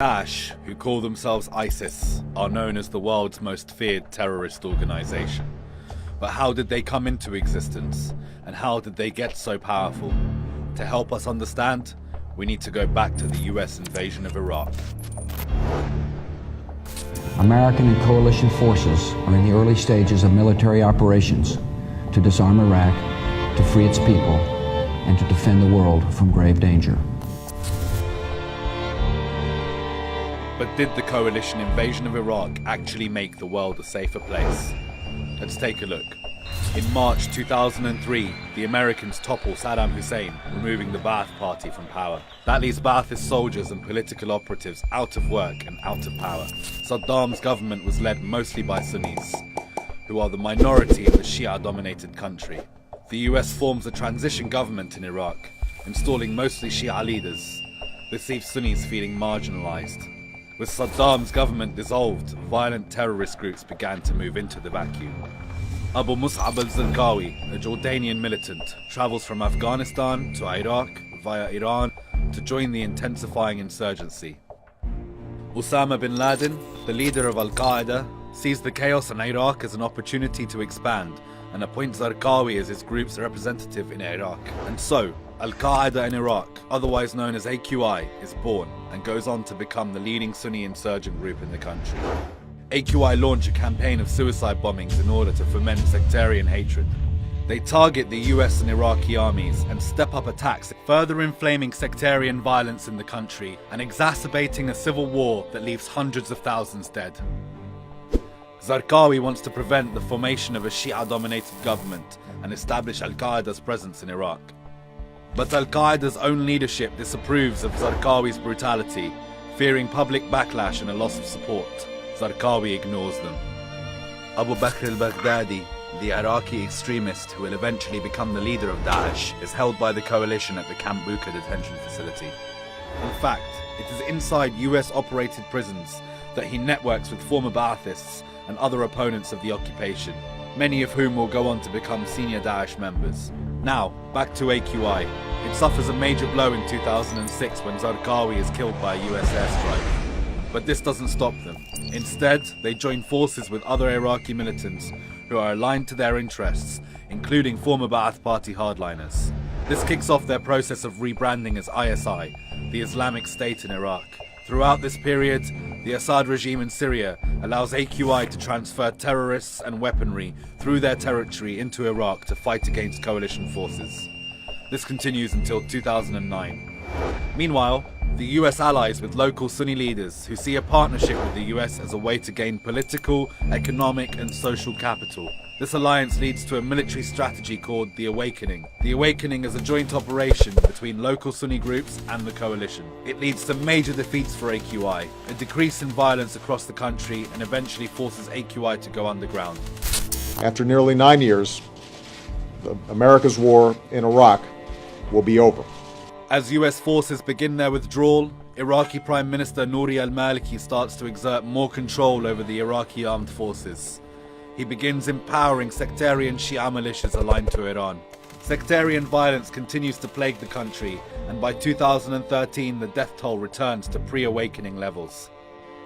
Daesh, who call themselves ISIS, are known as the world's most feared terrorist organization. But how did they come into existence? And how did they get so powerful? To help us understand, we need to go back to the US invasion of Iraq. American and coalition forces are in the early stages of military operations to disarm Iraq, to free its people, and to defend the world from grave danger. But did the coalition invasion of Iraq actually make the world a safer place? Let's take a look. In March 2003, the Americans topple Saddam Hussein, removing the Ba'ath Party from power. That leaves Ba'athist soldiers and political operatives out of work and out of power. Saddam's government was led mostly by Sunnis, who are the minority in the Shia-dominated country. The US forms a transition government in Iraq, installing mostly Shia leaders. This leaves Sunnis feeling marginalized. With Saddam's government dissolved, violent terrorist groups began to move into the vacuum. Abu Mus'ab al-Zarqawi, a Jordanian militant, travels from Afghanistan to Iraq via Iran to join the intensifying insurgency. Osama bin Laden, the leader of Al-Qaeda, sees the chaos in Iraq as an opportunity to expand and appoints Zarqawi as his group's representative in Iraq. And so, Al-Qaeda in Iraq, otherwise known as AQI, is born and goes on to become the leading Sunni insurgent group in the country. AQI launch a campaign of suicide bombings in order to foment sectarian hatred. They target the US and Iraqi armies and step up attacks, further inflaming sectarian violence in the country and exacerbating a civil war that leaves hundreds of thousands dead. Zarqawi wants to prevent the formation of a Shia-dominated government and establish Al-Qaeda's presence in Iraq. But Al-Qaeda's own leadership disapproves of Zarqawi's brutality, fearing public backlash and a loss of support. Zarqawi ignores them. Abu Bakr al-Baghdadi, the Iraqi extremist who will eventually become the leader of Daesh, is held by the coalition at the Camp Bucca detention facility. In fact, it is inside US-operated prisons that he networks with former Ba'athists and other opponents of the occupation, many of whom will go on to become senior Daesh members. Now, back to AQI. It suffers a major blow in 2006 when Zarqawi is killed by a US airstrike. But this doesn't stop them. Instead, they join forces with other Iraqi militants who are aligned to their interests, including former Ba'ath Party hardliners. This kicks off their process of rebranding as ISI, the Islamic State in Iraq. Throughout this period, the Assad regime in Syria allows AQI to transfer terrorists and weaponry through their territory into Iraq to fight against coalition forces. This continues until 2009. Meanwhile, the US allies with local Sunni leaders who see a partnership with the US as a way to gain political, economic and social capital. This alliance leads to a military strategy called the Awakening. The Awakening is a joint operation between local Sunni groups and the coalition. It leads to major defeats for AQI, a decrease in violence across the country, and eventually forces AQI to go underground. After nearly 9 years, America's war in Iraq will be over. As US forces begin their withdrawal, Iraqi Prime Minister Nouri al-Maliki starts to exert more control over the Iraqi armed forces. He begins empowering sectarian Shia militias aligned to Iran. Sectarian violence continues to plague the country, and by 2013 the death toll returns to pre-awakening levels.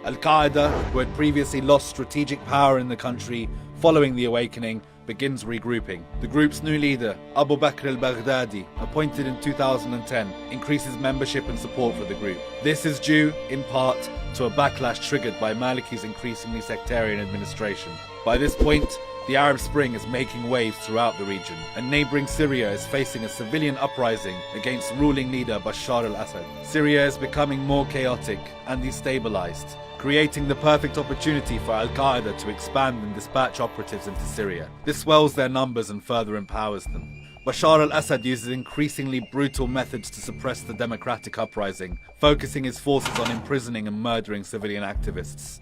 Al-Qaeda, who had previously lost strategic power in the country following the awakening, begins regrouping. The group's new leader, Abu Bakr al-Baghdadi, appointed in 2010, increases membership and support for the group. This is due, in part, to a backlash triggered by Maliki's increasingly sectarian administration. By this point, the Arab Spring is making waves throughout the region, and neighboring Syria is facing a civilian uprising against ruling leader Bashar al-Assad. Syria is becoming more chaotic and destabilized, creating the perfect opportunity for Al-Qaeda to expand and dispatch operatives into Syria. This swells their numbers and further empowers them. Bashar al-Assad uses increasingly brutal methods to suppress the democratic uprising, focusing his forces on imprisoning and murdering civilian activists.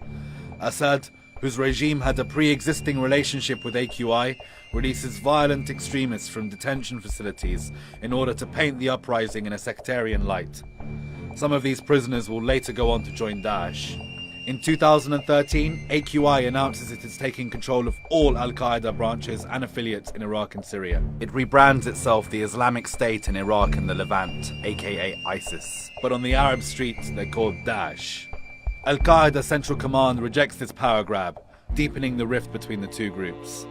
Assad, whose regime had a pre-existing relationship with AQI, releases violent extremists from detention facilities in order to paint the uprising in a sectarian light. Some of these prisoners will later go on to join Daesh. In 2013, AQI announces it is taking control of all Al-Qaeda branches and affiliates in Iraq and Syria. It rebrands itself the Islamic State in Iraq and the Levant, aka ISIS. But on the Arab streets, they're called Daesh. Al-Qaeda Central Command rejects this power grab, deepening the rift between the two groups.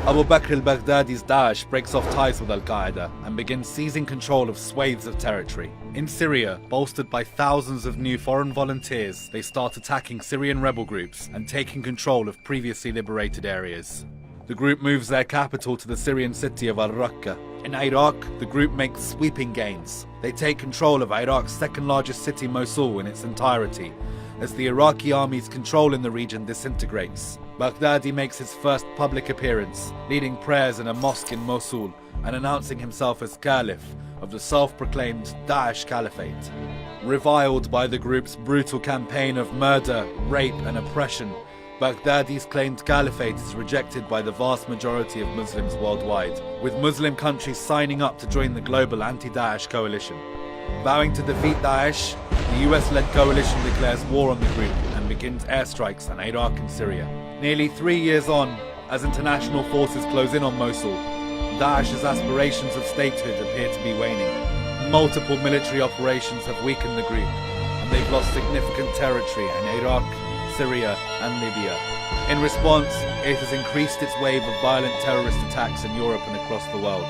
Abu Bakr al-Baghdadi's Daesh breaks off ties with Al-Qaeda and begins seizing control of swathes of territory. In Syria, bolstered by thousands of new foreign volunteers, they start attacking Syrian rebel groups and taking control of previously liberated areas. The group moves their capital to the Syrian city of al-Raqqa. In Iraq, the group makes sweeping gains. They take control of Iraq's second largest city, Mosul, in its entirety, as the Iraqi army's control in the region disintegrates. Baghdadi makes his first public appearance, leading prayers in a mosque in Mosul and announcing himself as Caliph of the self-proclaimed Daesh Caliphate. Reviled by the group's brutal campaign of murder, rape and oppression, Baghdadi's claimed caliphate is rejected by the vast majority of Muslims worldwide, with Muslim countries signing up to join the global anti-Daesh coalition. Vowing to defeat Daesh, the US-led coalition declares war on the group and begins airstrikes on Iraq and Syria. Nearly 3 years on, as international forces close in on Mosul, Daesh's aspirations of statehood appear to be waning. Multiple military operations have weakened the group, and they've lost significant territory in Iraq, Syria and Libya. In response, it has increased its wave of violent terrorist attacks in Europe and across the world.